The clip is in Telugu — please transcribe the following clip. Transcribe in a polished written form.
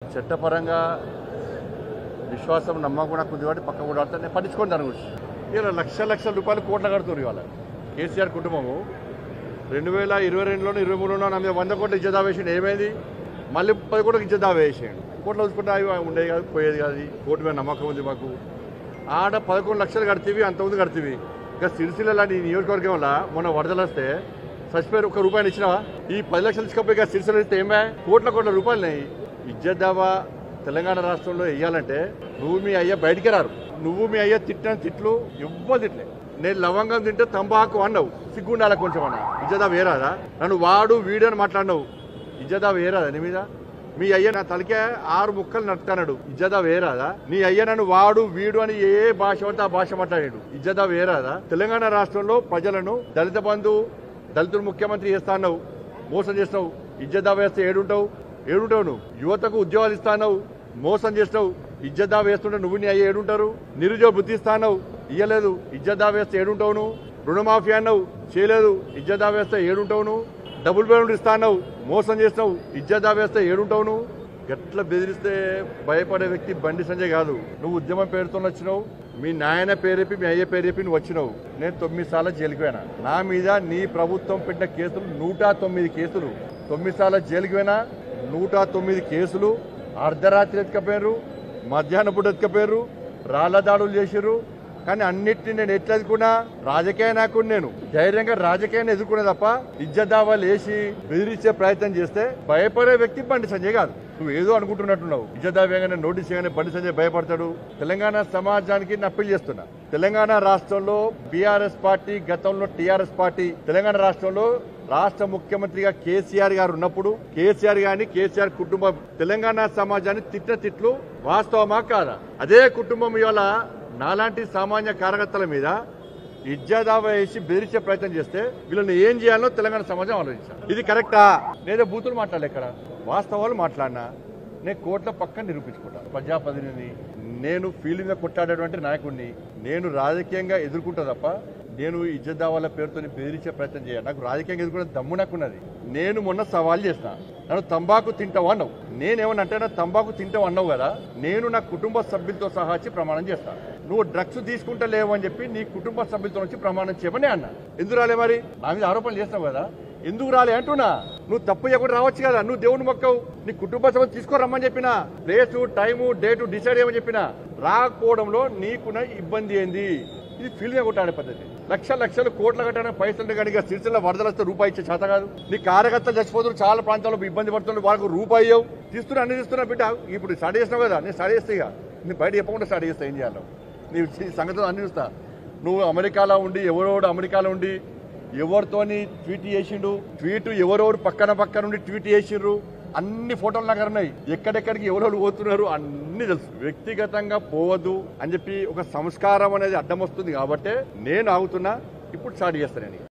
చట్టపరంగా విశ్వాసం నమ్మకం కూడా కొద్దిగా పక్క కూడా ఆడితే నేను పట్టించుకోండి దాని గురించి. ఇలా లక్షల రూపాయలు కోట్లు కడుతున్నారు ఇవాళ కేసీఆర్ కుటుంబము 2022లోనూ 23లోనూ నా మీద 100 కోట్ల ఇజ్జత్ దావా వేసిండు. ఏమైంది? మళ్ళీ 10 కోట్లకు ఇజ్జత్ దావా వేసేయండి. కోట్లు చూసుకుంటే అవి ఉండేది కాదు, పోయేది కాదు. కోర్టు మీద నమ్మకం ఉంది మాకు. ఆడ 11 లక్షలు కడితేవి, అంతకుముందు కడితేవి. ఇంకా సిరిసిల్ల లాంటి నియోజకవర్గం వల్ల మొన్న వరదలు వస్తే చచ్చిపోయారు. 1 రూపాయలు ఇచ్చినావా? ఈ 10 లక్షలు ఇచ్చుకోపోయి సిరిసిల్ల ఇస్తే ఏమే కోట్ల రూపాయలున్నాయి. ఇజ్జత్ దావా తెలంగాణ రాష్ట్రంలో వేయాలంటే నువ్వు మీ అయ్య బయటికి రారు. నువ్వు మీ అయ్య తిట్టిన తిట్లు ఎవ్వరు తిట్లే. నేను లవంగం తింటే తంబాకు అన్నావు, సిగ్గుండాల కొంచెం అన్న. ఇజ్జత్ దావా వేరాదా? నన్ను వాడు వీడు అని మాట్లాడినావు. ఇజ్జత్ దావా వేరాదా నీ మీద? మీ అయ్య నా తలకే 6 ముక్కలు నడుపుతాడు. ఇజ్జత్ దావా వేరాదా? నీ అయ్య నన్ను వాడు వీడు అని ఏ భాష అంటే ఆ భాష మాట్లాడాడు. ఇజ్జత్ దావా వేరాదా? తెలంగాణ రాష్ట్రంలో ప్రజలను దళిత బంధు దళితులు ముఖ్యమంత్రి చేస్తాన్నావు, మోసం చేస్తావు. ఇజ్జత్ దావా వేస్తే ఏడుంటావు నువ్వు? యువతకు ఉద్యోగాలు ఇస్తావు, మోసం చేస్తావు. ఇజ్జత్ దావా వేస్తుంటే నువ్వు నీ అయ్య ఏడుంటారు? నిరుద్యోగ వృత్తి ఇస్తావు, ఇయ్యలేదు. ఇజ్జత్ దావా వేస్తే ఏడుంటావు నువ్వు? రుణమాఫీ అన్నావు, చేయలేదు. ఇజ్జత్ దావా వేస్తే ఏడుంటావు నువ్వు? డబుల్ బెడ్రూమ్ ఇస్తావు, మోసం చేస్తావు. ఇజ్జత్ దావా వేస్తే ఏడుంటావు నువ్వు? ఎట్లా బెదిరిస్తే భయపడే వ్యక్తి బండి సంజయ్ కాదు. నువ్వు ఉద్యమం పేరుతో వచ్చినావు, మీ నాయన పేరు చెప్పి మీ అయ్య పేరు చెప్పి నువ్వు వచ్చినావు. నేను 9 సార్లు జైలుకి పోయినా. నా మీద నీ ప్రభుత్వం పెట్టిన కేసులు 109 కేసులు. 9 సార్లు జైలుకి పోయినా. 109 కేసులు. అర్ధరాత్రి ఎత్తుకపోయారు, మధ్యాహ్నం పూట ఎత్తుకపోయారు, రాళ్ల దాడులు చేశారు. కానీ అన్నిటిని నేను ఎట్లా ఎదుర్కొన్నా? రాజకీయ నాయకుడు నేను. ధైర్యంగా రాజకీయాన్ని ఎదుర్కొనే తప్ప ఇజ్జత్ దావాలు వేసి బెదిరించే ప్రయత్నం చేస్తే భయపడే వ్యక్తి బండి సంజయ్ కాదు. నువ్వు ఏదో అనుకుంటున్నట్టున్నావు. ఇజ్జత్ దావేగానే నోటీస్ చేయగానే బండి సంజయ్ భయపడతాడు. తెలంగాణ సమాజానికి నేను అప్పీల్ చేస్తున్నా. తెలంగాణ రాష్ట్రంలో బీఆర్ఎస్ పార్టీ, గతంలో టీఆర్ఎస్ పార్టీ తెలంగాణ రాష్ట్రంలో రాష్ట్ర ముఖ్యమంత్రిగా కేసీఆర్ గారు ఉన్నప్పుడు కేసీఆర్ గాని కేసీఆర్ కుటుంబం తెలంగాణ సమాజాన్ని తిట్టిన తిట్లు వాస్తవమా కాదా? అదే కుటుంబం ఇవాళ నాలాంటి సామాన్య కార్యకర్తల మీద ఇజ్జత్ దావా వేసి బెదిరించే ప్రయత్నం చేస్తే వీళ్ళని ఏం చేయాలో తెలంగాణ సమాజం ఆలోచించాలి. ఇది కరెక్టా? నేనే బూతులు మాట్లాడలే, ఇక్కడ వాస్తవాలు మాట్లాడినా. నేను కోట్ల పక్కన నిరూపించుకుంటా. ప్రజాప్రతినిధిని నేను ఫీల్డ్ మీద కొట్టాడేటువంటి నాయకుడిని. నేను రాజకీయంగా ఎదుర్కొంటా తప్ప నేను ఇజ్జత్ దావాల పేరుతో బెదిరించే ప్రయత్నం చేయాలి. నాకు రాజకీయంగా ఎదుర్కొనే దమ్ము నాకున్నది. నేను మొన్న సవాల్ చేసిన, నన్ను తంబాకు తింటావు అన్నావు. నేనేమన్నా అంటే నా తంబాకు తింటావు అన్నావు కదా, నేను నా కుటుంబ సభ్యులతో సహా వచ్చి ప్రమాణం చేస్తాను. నువ్వు డ్రగ్స్ తీసుకుంటా లేవు అని చెప్పి నీ కుటుంబ సభ్యులతో వచ్చి ప్రమాణం చేయమని అన్నా. ఎందుకు రాలే? మరి నా మీద ఆరోపణలు చేస్తావు కదా, ఎందుకు రాలే అంటున్నా. నువ్వు తప్పు చేయకుండా రావచ్చు కదా. నువ్వు దేవుని మొక్కవు, నీ కుటుంబ సభ్యులు తీసుకోరమ్మని చెప్పినా, ప్లేసు టైము డేటు డిసైడ్ చేయమని చెప్పినా రాకపోవడంలో నీకున్న ఇబ్బంది ఏంది? ఇది ఫీల్డ్ గా కొట్టాడే పద్ధతి. లక్షలు కోట్ల కట్టడానికి పైసలు కానీ సిరిసిల్ల వరదలు వస్తే రూపాయి ఇచ్చే చేత కాదు. నీ కార్యకర్తలు చచ్చిపోతున్నారు, చాలా ప్రాంతాల్లో ఇబ్బంది పడుతున్నారు, వాళ్ళకు రూపాయి ఇవ్వవు. తీస్తున్నా, అన్ని తీస్తున్నా బిడ్డ. ఇప్పుడు స్టార్ట్ చేసినావు కదా, నేను స్టార్ట్ చేస్తే ఇక నీ బయట చెప్పకుండా స్టార్ట్ చేస్తా. ఏం చేయాలో నీ సంగతులు అన్ని చూస్తా. నువ్వు అమెరికాలో ఉండి అమెరికాలో ఉండి ఎవరితోని ట్వీట్ చేసిండు, ట్వీట్ ఎవరెవరు పక్కన ఉండి ట్వీట్ చేసిండ్రు, అన్ని ఫోటోలు నాకు ఉన్నాయి. ఎక్కడెక్కడికి ఎవరెవరు పోతున్నారు అన్ని తెలుసు. వ్యక్తిగతంగా పోవద్దు అని చెప్పి ఒక సంస్కారం అనేది అడ్డం వస్తుంది. కాబట్టి నేను ఆగుతున్నా. ఇప్పుడు స్టార్ట్ చేస్తానని